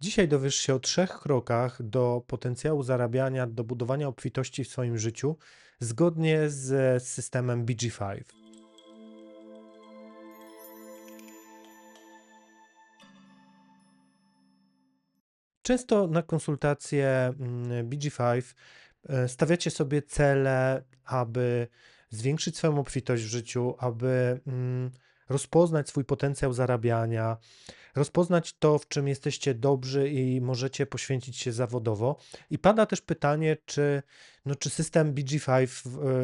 Dzisiaj dowiesz się o 3 krokach do potencjału zarabiania, do budowania obfitości w swoim życiu zgodnie z systemem BG5. Często na konsultacje BG5 stawiacie sobie cele, aby zwiększyć swoją obfitość w życiu, aby rozpoznać swój potencjał zarabiania, rozpoznać to, w czym jesteście dobrzy i możecie poświęcić się zawodowo. I pada też pytanie, czy system BG5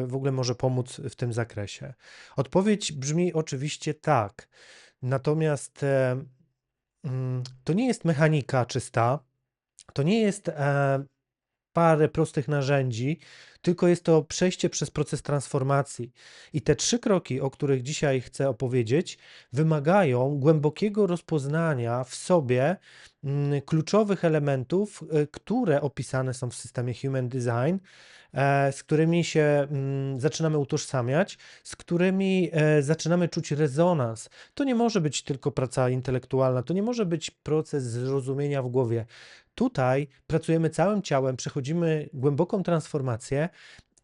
w ogóle może pomóc w tym zakresie. Odpowiedź brzmi oczywiście tak. Natomiast to nie jest mechanika czysta, to nie jest parę prostych narzędzi, tylko jest to przejście przez proces transformacji. I te 3 kroki, o których dzisiaj chcę opowiedzieć, wymagają głębokiego rozpoznania w sobie kluczowych elementów, które opisane są w systemie Human Design, z którymi się zaczynamy utożsamiać, z którymi zaczynamy czuć rezonans. To nie może być tylko praca intelektualna, to nie może być proces zrozumienia w głowie. Tutaj pracujemy całym ciałem, przechodzimy głęboką transformację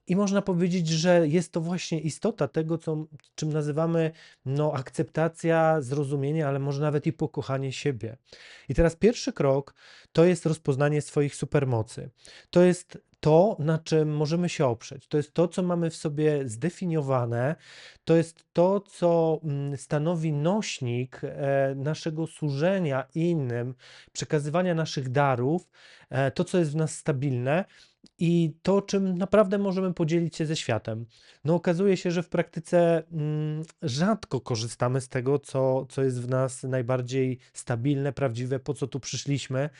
i można powiedzieć, że jest to właśnie istota tego, czym nazywamy akceptacja, zrozumienie, ale może nawet i pokochanie siebie. I teraz pierwszy krok to jest rozpoznanie swoich supermocy. To jest to, na czym możemy się oprzeć. To jest to, co mamy w sobie zdefiniowane. To jest to, co stanowi nośnik naszego służenia innym, przekazywania naszych darów, to, co jest w nas stabilne i to, czym naprawdę możemy podzielić się ze światem. No okazuje się, że w praktyce rzadko korzystamy z tego, co jest w nas najbardziej stabilne, prawdziwe, po co tu przyszliśmy.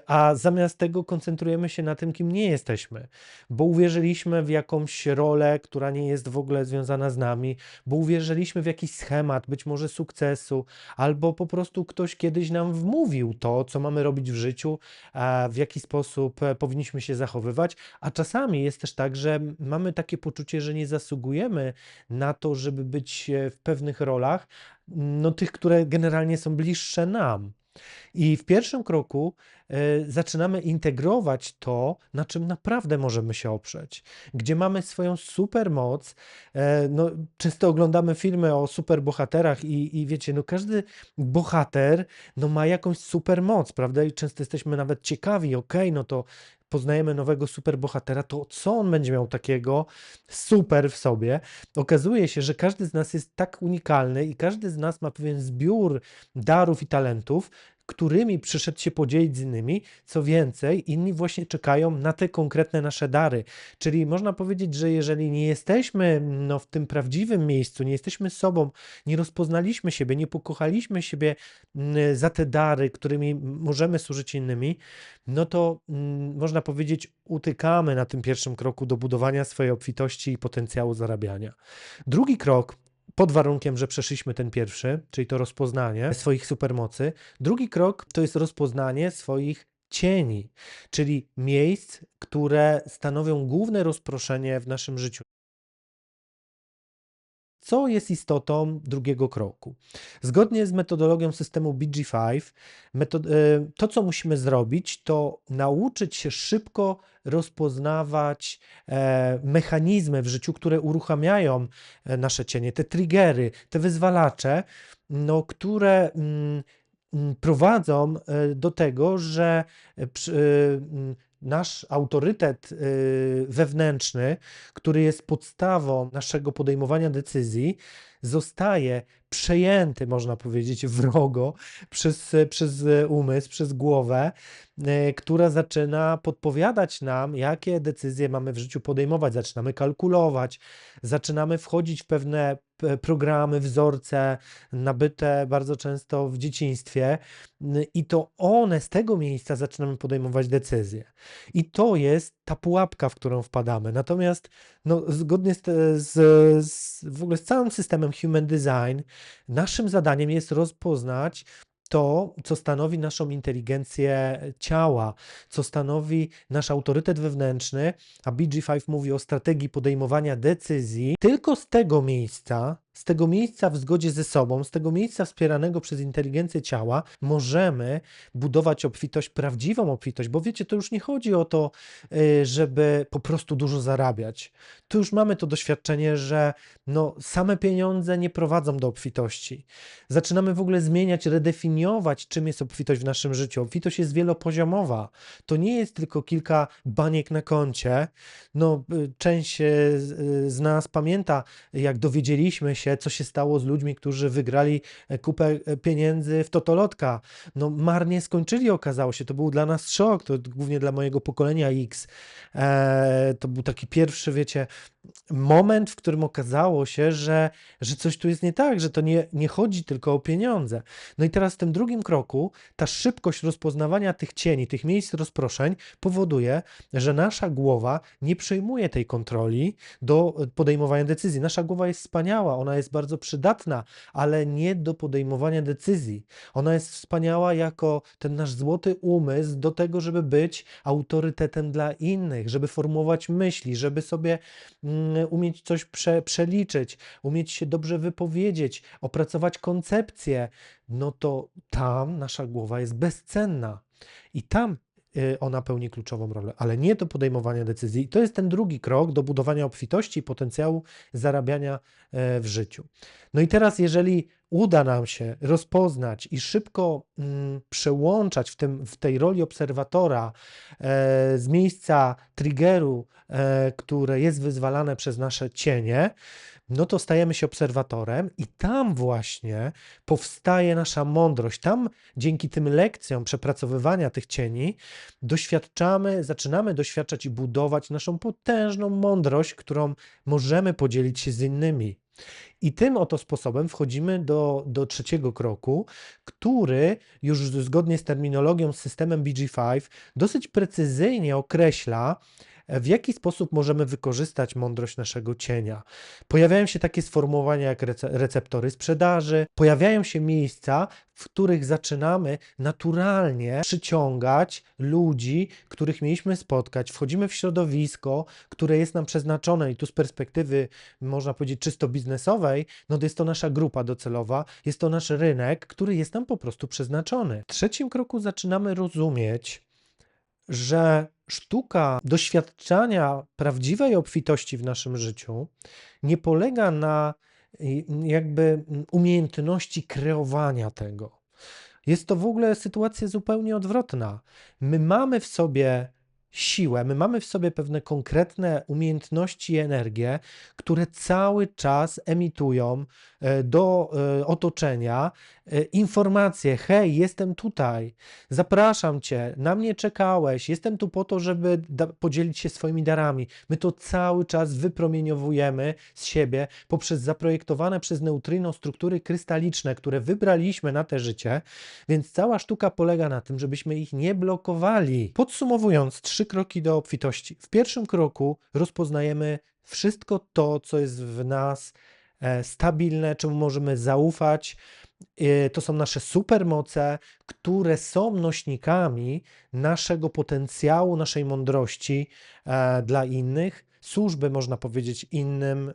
A zamiast tego koncentrujemy się na tym, kim nie jesteśmy, bo uwierzyliśmy w jakąś rolę, która nie jest w ogóle związana z nami, bo uwierzyliśmy w jakiś schemat, być może sukcesu, albo po prostu ktoś kiedyś nam wmówił to, co mamy robić w życiu, a w jaki sposób powinniśmy się zachowywać, a czasami jest też tak, że mamy takie poczucie, że nie zasługujemy na to, żeby być w pewnych rolach, no tych, które generalnie są bliższe nam. I w pierwszym kroku zaczynamy integrować to, na czym naprawdę możemy się oprzeć, gdzie mamy swoją supermoc. No, często oglądamy filmy o superbohaterach i wiecie, no każdy bohater no, ma jakąś supermoc, prawda? I często jesteśmy nawet ciekawi, okej, no to poznajemy nowego superbohatera, to co on będzie miał takiego super w sobie? Okazuje się, że każdy z nas jest tak unikalny i każdy z nas ma pewien zbiór darów i talentów, którymi przyszedł się podzielić z innymi. Co więcej, inni właśnie czekają na te konkretne nasze dary. Czyli można powiedzieć, że jeżeli nie jesteśmy no, w tym prawdziwym miejscu, nie jesteśmy sobą, nie rozpoznaliśmy siebie, nie pokochaliśmy siebie za te dary, którymi możemy służyć innymi, no to można powiedzieć, utykamy na tym pierwszym kroku do budowania swojej obfitości i potencjału zarabiania. Drugi krok pod warunkiem, że przeszliśmy ten pierwszy, czyli to rozpoznanie swoich supermocy. Drugi krok to jest rozpoznanie swoich cieni, czyli miejsc, które stanowią główne rozproszenie w naszym życiu. Co jest istotą drugiego kroku? Zgodnie z metodologią systemu BG5, to co musimy zrobić, to nauczyć się szybko rozpoznawać mechanizmy w życiu, które uruchamiają nasze cienie, te triggery, te wyzwalacze, no, które prowadzą do tego, że nasz autorytet wewnętrzny, który jest podstawą naszego podejmowania decyzji, zostaje przejęty, można powiedzieć, wrogo przez umysł, przez głowę, która zaczyna podpowiadać nam, jakie decyzje mamy w życiu podejmować. Zaczynamy kalkulować, zaczynamy wchodzić w pewne programy, wzorce nabyte bardzo często w dzieciństwie i to one z tego miejsca zaczynamy podejmować decyzje. I to jest ta pułapka, w którą wpadamy. Natomiast no, zgodnie w ogóle z całym systemem Human Design, naszym zadaniem jest rozpoznać to, co stanowi naszą inteligencję ciała, co stanowi nasz autorytet wewnętrzny, a BG5 mówi o strategii podejmowania decyzji. Tylko z tego miejsca, z tego miejsca w zgodzie ze sobą, z tego miejsca wspieranego przez inteligencję ciała możemy budować obfitość, prawdziwą obfitość, bo wiecie, to już nie chodzi o to, żeby po prostu dużo zarabiać. Tu już mamy to doświadczenie, że no, same pieniądze nie prowadzą do obfitości. Zaczynamy w ogóle zmieniać, redefiniować, czym jest obfitość w naszym życiu. Obfitość jest wielopoziomowa. To nie jest tylko kilka baniek na koncie. No, część z nas pamięta, jak dowiedzieliśmy się, co się stało z ludźmi, którzy wygrali kupę pieniędzy w Totolotka. No, marnie skończyli, okazało się. To był dla nas szok, to głównie dla mojego pokolenia X. To był taki pierwszy, wiecie, moment, w którym okazało się, że coś tu jest nie tak, że to nie chodzi tylko o pieniądze. No i teraz w tym drugim kroku ta szybkość rozpoznawania tych cieni, tych miejsc rozproszeń powoduje, że nasza głowa nie przejmuje tej kontroli do podejmowania decyzji. Nasza głowa jest wspaniała, ona jest bardzo przydatna, ale nie do podejmowania decyzji. Ona jest wspaniała jako ten nasz złoty umysł do tego, żeby być autorytetem dla innych, żeby formułować myśli, żeby sobie umieć coś przeliczyć, umieć się dobrze wypowiedzieć, opracować koncepcję, no to tam nasza głowa jest bezcenna i tam ona pełni kluczową rolę, ale nie do podejmowania decyzji. I to jest ten drugi krok do budowania obfitości i potencjału zarabiania w życiu. No i teraz, jeżeli uda nam się rozpoznać i szybko przełączać w tej roli obserwatora z miejsca triggeru, które jest wyzwalane przez nasze cienie, no to stajemy się obserwatorem i tam właśnie powstaje nasza mądrość. Tam dzięki tym lekcjom przepracowywania tych cieni zaczynamy doświadczać i budować naszą potężną mądrość, którą możemy podzielić się z innymi. I tym oto sposobem wchodzimy do trzeciego kroku, który już zgodnie z terminologią, z systemem BG5 dosyć precyzyjnie określa, w jaki sposób możemy wykorzystać mądrość naszego cienia. Pojawiają się takie sformułowania jak receptory sprzedaży, pojawiają się miejsca, w których zaczynamy naturalnie przyciągać ludzi, których mieliśmy spotkać. Wchodzimy w środowisko, które jest nam przeznaczone i tu z perspektywy, można powiedzieć, czysto biznesowej, no to jest to nasza grupa docelowa, jest to nasz rynek, który jest nam po prostu przeznaczony. W trzecim kroku zaczynamy rozumieć, że sztuka doświadczania prawdziwej obfitości w naszym życiu nie polega na jakby umiejętności kreowania tego. Jest to w ogóle sytuacja zupełnie odwrotna. My mamy w sobie siłę, my mamy w sobie pewne konkretne umiejętności i energię, które cały czas emitują do otoczenia informacje: hej, jestem tutaj, zapraszam cię, na mnie czekałeś, jestem tu po to, żeby podzielić się swoimi darami. My to cały czas wypromieniowujemy z siebie poprzez zaprojektowane przez neutrino struktury krystaliczne, które wybraliśmy na te życie, więc cała sztuka polega na tym, żebyśmy ich nie blokowali. Podsumowując, 3 kroki do obfitości. W pierwszym kroku rozpoznajemy wszystko to, co jest w nas stabilne, czemu możemy zaufać. To są nasze supermoce, które są nośnikami naszego potencjału, naszej mądrości dla innych, służby, można powiedzieć, innym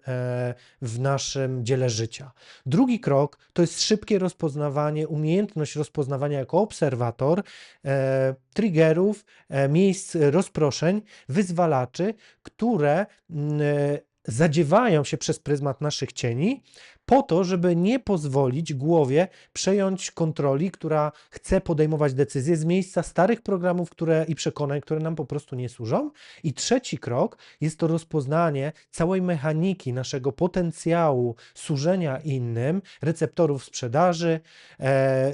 w naszym dziele życia. Drugi krok to jest szybkie rozpoznawanie, umiejętność rozpoznawania jako obserwator triggerów, miejsc rozproszeń, wyzwalaczy, które zadziewają się przez pryzmat naszych cieni, po to, żeby nie pozwolić głowie przejąć kontroli, która chce podejmować decyzje z miejsca starych programów i przekonań, które nam po prostu nie służą. I trzeci krok jest to rozpoznanie całej mechaniki naszego potencjału służenia innym, receptorów sprzedaży,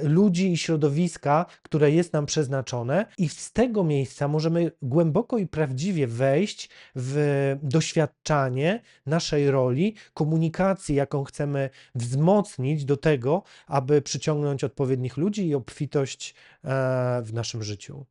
ludzi i środowiska, które jest nam przeznaczone, i z tego miejsca możemy głęboko i prawdziwie wejść w doświadczanie naszej roli, komunikacji, jaką chcemy wzmocnić do tego, aby przyciągnąć odpowiednich ludzi i obfitość w naszym życiu.